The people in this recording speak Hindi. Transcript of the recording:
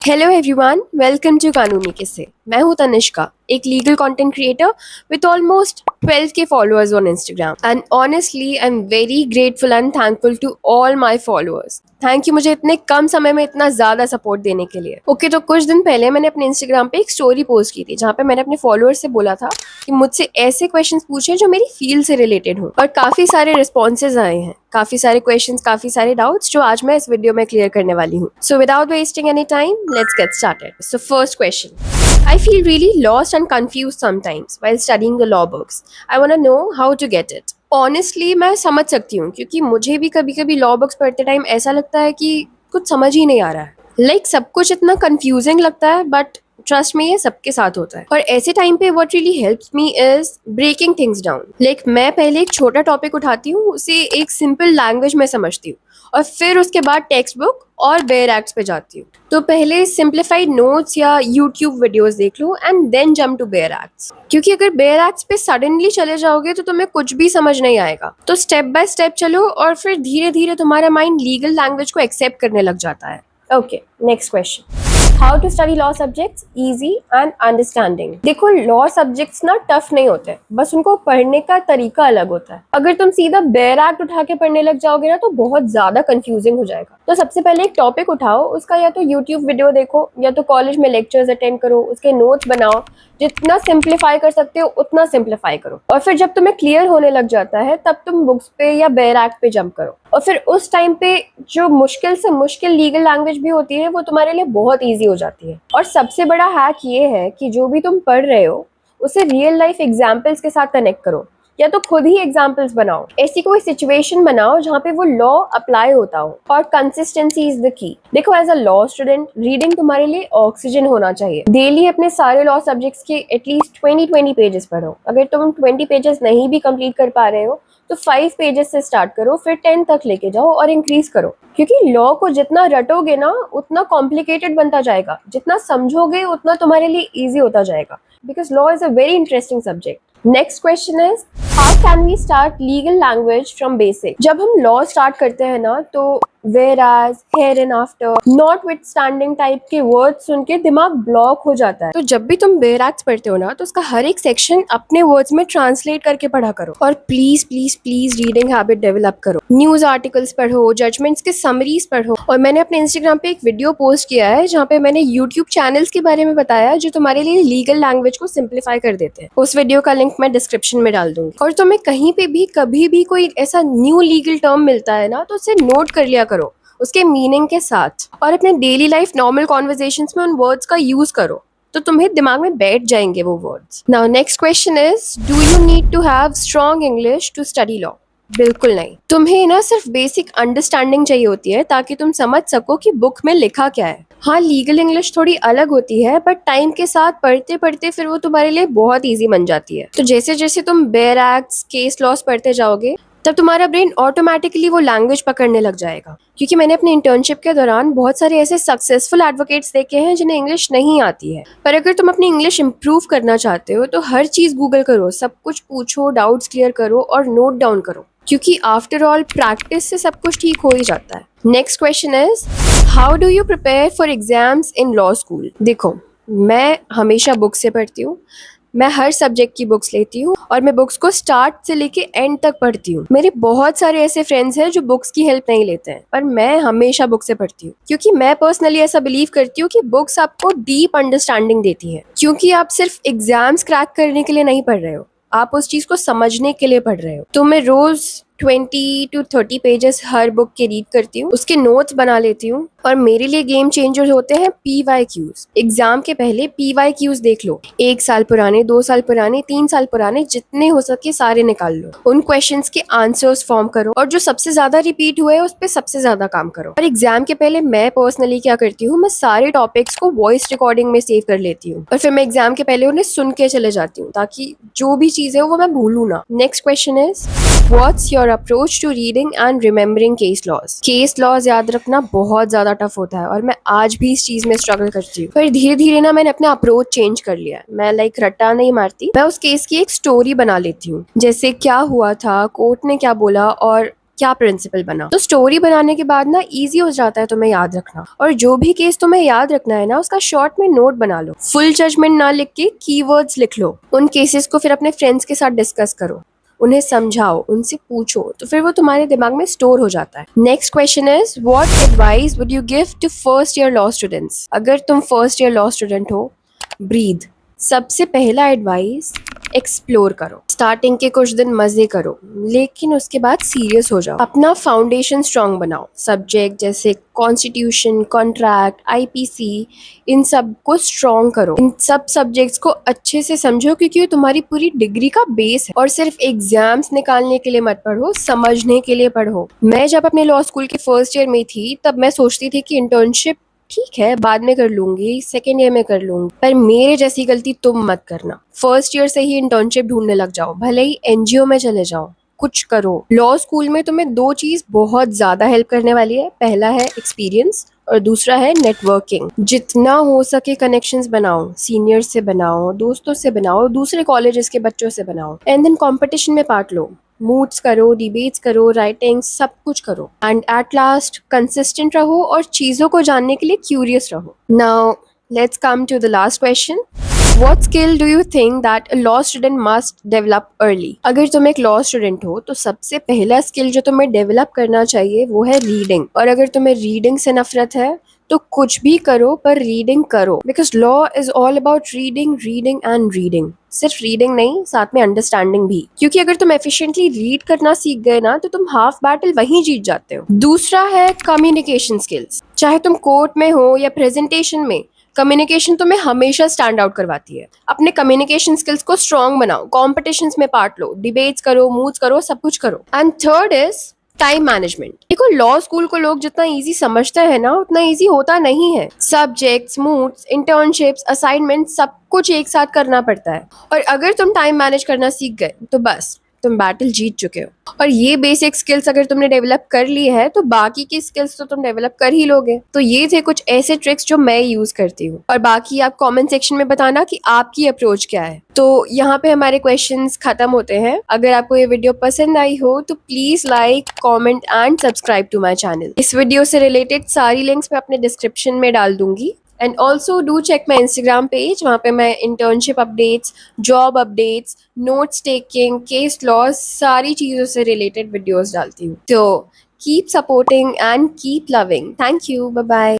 हेलो एवरीवन, वेलकम टू कानूनी किस्से। मैं हूं तनिष्का, एक legal content creator with almost 12K followers on Instagram and honestly I am very grateful and thankful to all my followers. Thank you मुझे इतने कम समय में इतना ज़्यादा सपोर्ट देने के लिए। तो कुछ दिन पहले मैंने अपने इंस्टाग्राम पे एक स्टोरी पोस्ट की थी जहाँ पे मैंने अपने फॉलोअर्स से बोला था कि मुझसे ऐसे क्वेश्चंस पूछे जो मेरी फील्ड से रिलेटेड हो, और काफ़ी सारे रिस्पॉन्सेज आए हैं, काफ़ी सारे क्वेश्चंस, काफ़ी सारे डाउट्स जो आज मैं इस वीडियो में क्लियर करने वाली हूँ। So without wasting any time, let's get started. So first question, I feel really lost and confused sometimes while studying the law books. I want to know how to get it. Honestly, मैं समझ सकती हूँ क्योंकि मुझे भी कभी कभी लॉ बुक्स पढ़ते टाइम ऐसा लगता है कि कुछ समझ ही नहीं आ रहा है। सब कुछ इतना कंफ्यूजिंग लगता है, बट ट्रस्ट में ये सबके साथ होता है। और ऐसे टाइम पे what really helps me is breaking things down. मैं पहले एक छोटा टॉपिक उठाती हूँ, उसे एक सिंपल लैंग्वेज में समझती हूँ, और फिर उसके बाद टेक्स्ट बुक और बेयर एक्ट्स पे जाती हूँ। तो पहले सिंप्लीफाइड नोट्स या यूट्यूब वीडियोस देख लो and then jump to bare acts, क्योंकि अगर बेयर एक्ट्स पे सडनली चले जाओगे तो तुम्हें कुछ भी समझ नहीं आएगा। तो स्टेप बाय स्टेप चलो और फिर धीरे धीरे तुम्हारा माइंड लीगल लैंग्वेज को एक्सेप्ट करने लग जाता है। Okay, next question, how to study law subjects easy and understanding. देखो, लॉ सब्जेक्ट्स ना टफ नहीं होते, बस उनको पढ़ने का तरीका अलग होता है। अगर तुम सीधा बेयर एक्ट उठा के पढ़ने लग जाओगे ना तो बहुत ज्यादा कंफ्यूजिंग हो जाएगा। तो सबसे पहले एक टॉपिक उठाओ, उसका या तो यूट्यूब वीडियो देखो या तो कॉलेज में लेक्चर्स अटेंड करो, उसके नोट्स बनाओ, जितना सिंप्लीफाई कर सकते हो उतना सिंप्लीफाई करो। और फिर जब तुम्हें क्लियर होने लग जाता है तब तुम बुक्स पे या बेयर एक्ट पे जंप करो। और फिर उस टाइम पे जो मुश्किल से मुश्किल लीगल लैंग्वेज भी होती है वो तुम्हारे लिए बहुत ईजी हो जाती है। और सबसे बड़ा हैक ये है कि जो भी तुम पढ़ रहे हो उसे रियल लाइफ एग्जाम्पल्स के साथ कनेक्ट करो, या तो खुद ही एग्जाम्पल्स बनाओ। ऐसी कोई सिचुएशन बनाओ जहाँ पे वो लॉ अप्लाई होता हो। और कंसिस्टेंसी इज द की। देखो, as a law student reading तुम्हारे लिए ऑक्सीजन होना चाहिए। डेली अपने सारे लॉ सब्जेक्ट्स के एटलीस्ट 20 पेजेस पढ़ो। अगर तुम 20 पेजेस नहीं भी कंप्लीट कर पा रहे हो तो 5 पेजेस से स्टार्ट करो, फिर 10 तक लेके जाओ और इंक्रीज करो। क्योंकि लॉ को जितना रटोगे ना उतना कॉम्प्लिकेटेड बनता जाएगा, जितना समझोगे उतना तुम्हारे लिए ईजी होता जाएगा। Because law is a very interesting subject. Next question is, how can we start legal language from basic. जब हम लॉ स्टार्ट करते हैं ना तो whereas, here and after, notwithstanding type के वर्ड सुन के दिमाग ब्लॉक हो जाता है। तो जब भी तुम बेयर एक्ट्स पढ़ते हो ना तो उसका हर एक सेक्शन अपने वर्ड्स में ट्रांसलेट करके पढ़ा करो। और please please please reading habit develop करो। न्यूज आर्टिकल्स पढ़ो, जजमेंट्स के समरीज पढ़ो। और मैंने अपने इंस्टाग्राम पे एक वीडियो पोस्ट किया है जहाँ पे मैंने यूट्यूब चैनल्स के बारे में बताया जो तुम्हारे लिए लीगल लैंग्वेज को सिंप्लीफाई कर देते हैं। उस वीडियो का लिंक मैं डिस्क्रिप्शन में डाल दूंगी। और तुम्हें कहीं पे भी कभी भी कोई ऐसा न्यू लीगल टर्म मिलता है ना तो उसे नोट कर लिया करो उसके मीनिंग के साथ, और अपने डेली लाइफ नॉर्मल कॉन्वर्जेशंस में उन वर्ड्स का यूज करो तो तुम्हें दिमाग में बैठ जाएंगे वो words. Now next question is, do you need to have strong English to study law. बिल्कुल नहीं। तुम्हें ना सिर्फ बेसिक अंडरस्टैंडिंग चाहिए होती है ताकि तुम समझ सको कि बुक में लिखा क्या है। हाँ, लीगल इंग्लिश थोड़ी अलग होती है, बट टाइम के साथ पढ़ते पढ़ते फिर वो तुम्हारे लिए बहुत ईजी बन जाती है। तो जैसे जैसे तुम बेयर एक्ट्स, केस लॉस पढ़ते जाओगे तब तुम्हारा ब्रेन ऑटोमेटिकली वो लैंग्वेज पकड़ने लग जाएगा। क्योंकि मैंने अपने इंटर्नशिप के दौरान बहुत सारे ऐसे सक्सेसफुल एडवोकेट्स देखे हैं जिन्हें इंग्लिश नहीं आती है। पर अगर तुम अपनी इंग्लिश इंप्रूव करना चाहते हो तो हर चीज गूगल करो, सब कुछ पूछो, डाउट्स क्लियर करो और नोट डाउन करो, क्योंकि आफ्टर ऑल प्रैक्टिस से सब कुछ ठीक हो ही जाता है। Next question is, how do you prepare for exams in law school. देखो, मैं हमेशा बुक से पढ़ती हूँ। मैं हर सब्जेक्ट की बुक्स लेती हूँ और मैं बुक्स को स्टार्ट से लेके एंड तक पढ़ती हूँ। मेरे बहुत सारे ऐसे फ्रेंड्स हैं जो बुक्स की हेल्प नहीं लेते हैं, पर मैं हमेशा बुक से पढ़ती हूँ क्योंकि मैं पर्सनली ऐसा बिलीव करती हूँ कि बुक्स आपको डीप अंडरस्टैंडिंग देती है। क्योंकि आप सिर्फ एग्जाम्स क्रैक करने के लिए नहीं पढ़ रहे हो, आप उस चीज को समझने के लिए पढ़ रहे हो। तो मैं रोज 20 to 30 पेजेस हर बुक के रीड करती हूँ, उसके नोट्स बना लेती हूँ। और मेरे लिए गेम चेंजर होते हैं PYQs। एग्जाम के पहले PYQs देख लो, 1 साल पुराने, 2 साल पुराने, 3 साल पुराने, जितने हो सके सारे निकाल लो। उन क्वेश्चंस के आंसर्स फॉर्म करो और जो सबसे ज्यादा रिपीट हुए उस पर सबसे ज्यादा काम करो। और एग्जाम के पहले मैं पर्सनली क्या करती हूँ, मैं सारे टॉपिक्स को वॉइस रिकॉर्डिंग में सेव कर लेती हूँ और फिर मैं एग्जाम के पहले उन्हें सुन के चले जाती हूँ ताकि जो भी चीज है वो मैं भूलूं ना। Next question is, what's your approach to reading and remembering case laws. Case laws याद रखना बहुत ज्यादा टफ होता है और मैं आज भी इस चीज में स्ट्रगल करती हूँ। पर धीरे धीरे ना मैंने अपना अप्रोच चेंज कर लिया। मैं रट्टा नहीं मारती, मैं उस केस की एक स्टोरी बना लेती हूँ, जैसे क्या हुआ था, कोर्ट ने क्या बोला और क्या प्रिंसिपल बना। तो स्टोरी बनाने के बाद ना इजी हो जाता है तुम्हें याद रखना, और जो भी केस तुम्हें याद रखना है ना उसका शॉर्ट में नोट बना लो। फुल जजमेंट ना लिख के कीवर्ड्स लिख लो। उन केसेस को फिर अपने फ्रेंड्स के साथ डिस्कस करो, उन्हें समझाओ, उनसे पूछो, तो फिर वो तुम्हारे दिमाग में स्टोर हो जाता है। Next question is, what advice would you give to first year law students. अगर तुम फर्स्ट ईयर लॉ स्टूडेंट हो, ब्रीथ। सबसे पहला एडवाइस, एक्सप्लोर करो। स्टार्टिंग के कुछ दिन मजे करो, लेकिन उसके बाद सीरियस हो जाओ। अपना फाउंडेशन स्ट्रांग बनाओ। सब्जेक्ट जैसे कॉन्स्टिट्यूशन, कॉन्ट्रैक्ट, आईपीसी, इन सब को स्ट्रांग करो। इन सब सब्जेक्ट्स को अच्छे से समझो, क्योंकि ये तुम्हारी पूरी डिग्री का बेस है। और सिर्फ एग्जाम्स निकालने के लिए मत पढ़ो, समझने के लिए पढ़ो। मैं जब अपने लॉ स्कूल के फर्स्ट ईयर में थी तब मैं सोचती थी कि इंटर्नशिप ठीक है बाद में कर लूंगी, सेकेंड ईयर में कर लूंगी, पर मेरे जैसी गलती तुम मत करना। फर्स्ट ईयर से ही इंटर्नशिप ढूंढने लग जाओ, भले ही एनजीओ में चले जाओ, कुछ करो। लॉ स्कूल में तुम्हें दो चीज बहुत ज्यादा हेल्प करने वाली है। पहला है एक्सपीरियंस और दूसरा है नेटवर्किंग। जितना हो सके कनेक्शंस बनाओ, सीनियर से बनाओ, दोस्तों से बनाओ, दूसरे कॉलेजेस के बच्चों से बनाओ। एंड देन कंपटीशन में पार्ट लो, मूड्स करो, डिबेट्स करो, राइटिंग, सब कुछ करो। एंड एट लास्ट कंसिस्टेंट रहो और चीजों को जानने के लिए क्यूरियस रहो। Now let's come to the last question. What skill do you think that a law student must develop early? अगर तुम एक लॉ स्टूडेंट हो तो सबसे पहला स्किल जो तुम्हें डेवलप करना चाहिए वो है रीडिंग। और अगर तुम्हें रीडिंग से नफरत है तो कुछ भी करो पर रीडिंग करो, because law is all about reading, reading and reading. सिर्फ रीडिंग नहीं, साथ में अंडरस्टैंडिंग भी, क्योंकि अगर तुम एफिशिएंटली रीड करना सीख गए ना तो तुम हाफ बैटल वहीं जीत जाते हो। दूसरा है कम्युनिकेशन स्किल्स। चाहे तुम कोर्ट में हो या प्रेजेंटेशन में, कम्युनिकेशन तुम्हें हमेशा स्टैंड आउट करवाती है। अपने कम्युनिकेशन स्किल्स को स्ट्रांग बनाओ, कॉम्पिटिशन्स में पार्ट लो, डिबेट्स करो, मूव्स करो, सब कुछ करो। And third is time management. देखो लॉ स्कूल को लोग जितना इजी समझते हैं ना उतना इजी होता नहीं है। सब्जेक्ट्स, मूड्स, इंटर्नशिप्स, असाइनमेंट, सब कुछ एक साथ करना पड़ता है। और अगर तुम टाइम मैनेज करना सीख गए तो बस तुम बैटल जीत चुके हो। और ये बेसिक स्किल्स अगर तुमने डेवलप कर ली है तो बाकी की स्किल्स तो तुम डेवलप कर ही लोगे। तो ये थे कुछ ऐसे ट्रिक्स जो मैं यूज करती हूँ, और बाकी आप कमेंट सेक्शन में बताना कि आपकी अप्रोच क्या है। तो यहाँ पे हमारे क्वेश्चंस खत्म होते हैं। अगर आपको ये वीडियो पसंद आई हो तो please like, comment and subscribe to my channel. इस वीडियो से रिलेटेड सारी लिंक्स मैं अपने डिस्क्रिप्शन में डाल दूंगी। And also do check my Instagram page, वहाँ पे मैं internship updates, job updates, notes taking, case laws, सारी चीज़ों से रिलेटेड वीडियोस डालती हूँ। तो keep supporting and keep loving. Thank you, bye bye.